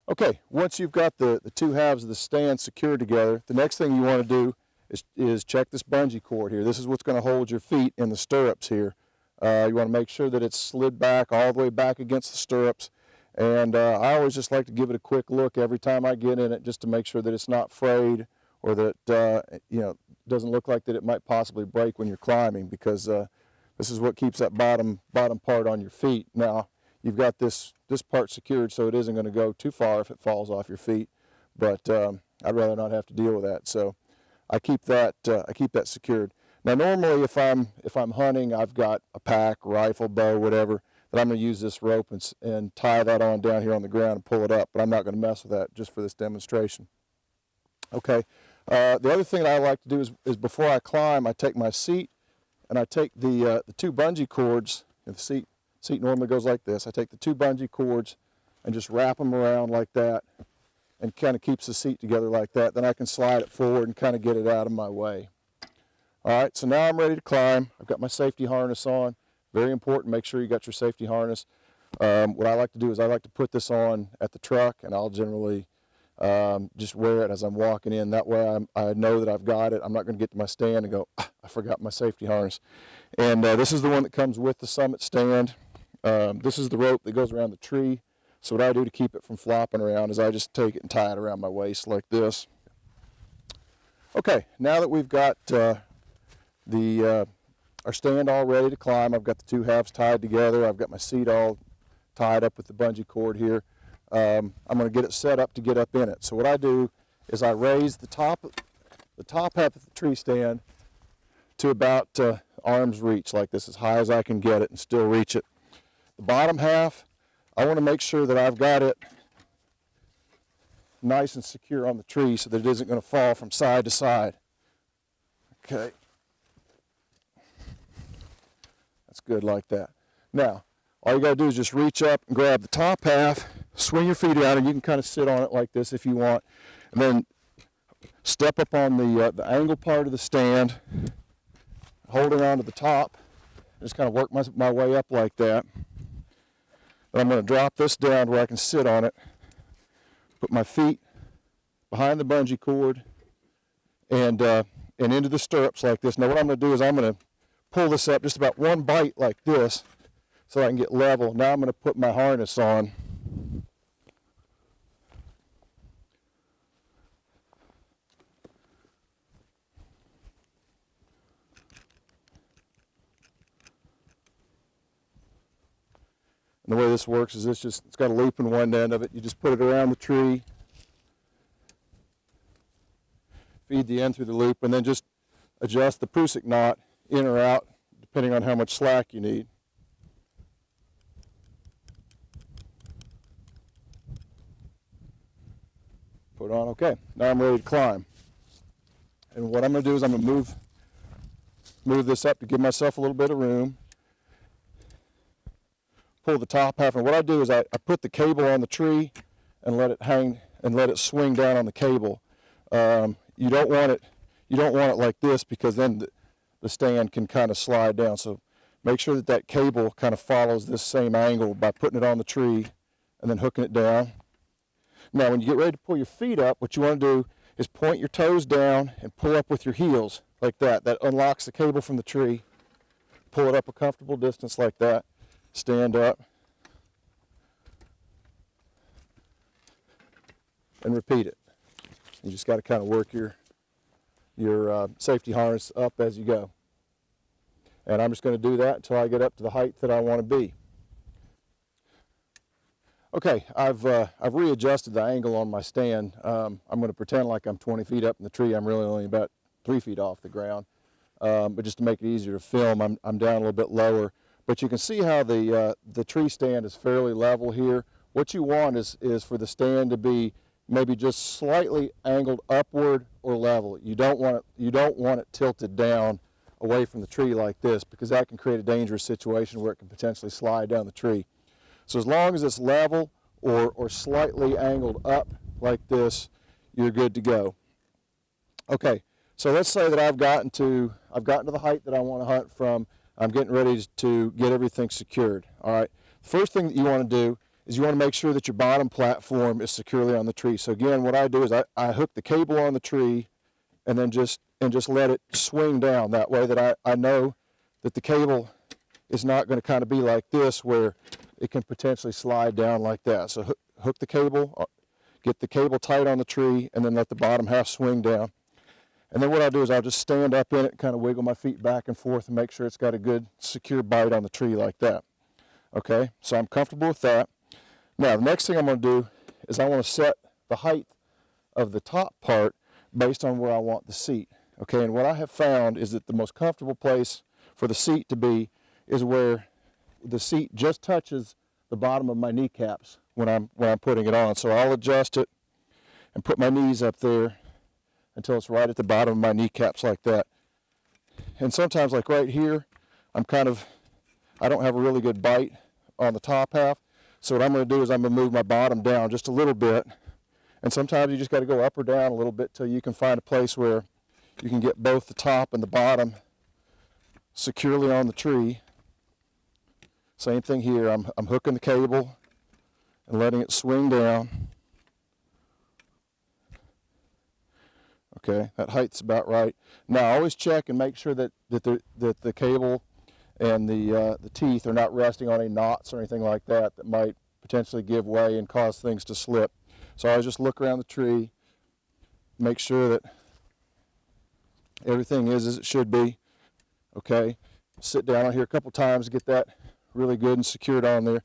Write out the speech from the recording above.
Okay, once you've got the two halves of the stand secured together, the next thing you want to do is check this bungee cord here. This is what's going to hold your feet in the stirrups here. You want to make sure that it's slid back all the way back against the stirrups. And I always just like to give it a quick look every time I get in it, just to make sure that it's not frayed, or that doesn't look like that it might possibly break when you're climbing, because this is what keeps that bottom part on your feet. Now you've got this part secured, so it isn't going to go too far if it falls off your feet, but I'd rather not have to deal with that, so I keep that secured. Now normally if I'm hunting, I've got a pack, rifle, bow, whatever, that I'm going to use this rope and tie that on down here on the ground and pull it up, but I'm not going to mess with that just for this demonstration. Okay, the other thing that I like to do is before I climb, I take my seat and I take the two bungee cords, and the seat normally goes like this. I take the two bungee cords and just wrap them around like that, and kind of keeps the seat together like that. Then I can slide it forward and kind of get it out of my way. All right, so now I'm ready to climb. I've got my safety harness on. Very important, make sure you got your safety harness. What I like to do is I like to put this on at the truck, and I'll generally just wear it as I'm walking in. That way I know that I've got it. I'm not going to get to my stand and go, I forgot my safety harness. And this is the one that comes with the Summit stand. This is the rope that goes around the tree. So what I do to keep it from flopping around is I just take it and tie it around my waist like this. Okay, now that we've got our stand all ready to climb, I've got the two halves tied together, I've got my seat all tied up with the bungee cord here. I'm going to get it set up to get up in it. So what I do is I raise the top half of the tree stand to about arm's reach like this, as high as I can get it and still reach it. The bottom half, I want to make sure that I've got it nice and secure on the tree so that it isn't going to fall from side to side. Okay. That's good like that. Now, all you got to do is just reach up and grab the top half, swing your feet out, and you can kind of sit on it like this if you want, and then step up on the angle part of the stand, holding on to the top, just kind of work my way up like that. Then I'm going to drop this down where I can sit on it, put my feet behind the bungee cord, and into the stirrups like this. Now what I'm going to do is I'm going to pull this up just about one bite like this so I can get level. Now I'm going to put my harness on. And the way this works is it's got a loop in one end of it. You just put it around the tree, feed the end through the loop, and then just adjust the prusik knot in or out depending on how much slack you need. Put on, okay. Now I'm ready to climb. And what I'm going to do is I'm going to move this up to give myself a little bit of room. Pull the top half, and what I do is I put the cable on the tree and let it hang and let it swing down on the cable. You don't want it like this, because then the stand can kind of slide down. So make sure that cable kind of follows this same angle by putting it on the tree and then hooking it down. Now when you get ready to pull your feet up, what you want to do is point your toes down and pull up with your heels like that. That unlocks the cable from the tree. Pull it up a comfortable distance like that. Stand up and repeat it. You just got to kind of work your safety harness up as you go. And I'm just going to do that until I get up to the height that I want to be. Okay, I've readjusted the angle on my stand. I'm going to pretend like I'm 20 feet up in the tree. I'm really only about 3 feet off the ground. But just to make it easier to film, I'm down a little bit lower. But you can see how the tree stand is fairly level here. What you want is for the stand to be maybe just slightly angled upward or level. You don't want it tilted down away from the tree like this, because that can create a dangerous situation where it can potentially slide down the tree. So as long as it's level or slightly angled up like this, you're good to go. Okay, so let's say that I've gotten to the height that I want to hunt from. I'm getting ready to get everything secured. All right. First thing that you want to do is you want to make sure that your bottom platform is securely on the tree. So again, what I do is I hook the cable on the tree and then just let it swing down. That way that I know that the cable is not going to kind of be like this where it can potentially slide down like that. So hook the cable, get the cable tight on the tree, and then let the bottom half swing down. And then what I'll do is I'll just stand up in it, kind of wiggle my feet back and forth and make sure it's got a good secure bite on the tree like that. Okay, so I'm comfortable with that. Now the next thing I'm going to do is I want to set the height of the top part based on where I want the seat. Okay, and what I have found is that the most comfortable place for the seat to be is where the seat just touches the bottom of my kneecaps when I'm putting it on. So I'll adjust it and put my knees up there until it's right at the bottom of my kneecaps like that. And sometimes, like right here, I don't have a really good bite on the top half. So what I'm going to do is I'm going to move my bottom down just a little bit. And sometimes you just got to go up or down a little bit till you can find a place where you can get both the top and the bottom securely on the tree. Same thing here. I'm hooking the cable and letting it swing down. Okay, that height's about right. Now always check and make sure that the cable and the teeth are not resting on any knots or anything like that that might potentially give way and cause things to slip. So I always just look around the tree, make sure that everything is as it should be. Okay, sit down on here a couple times, get that really good and secured on there.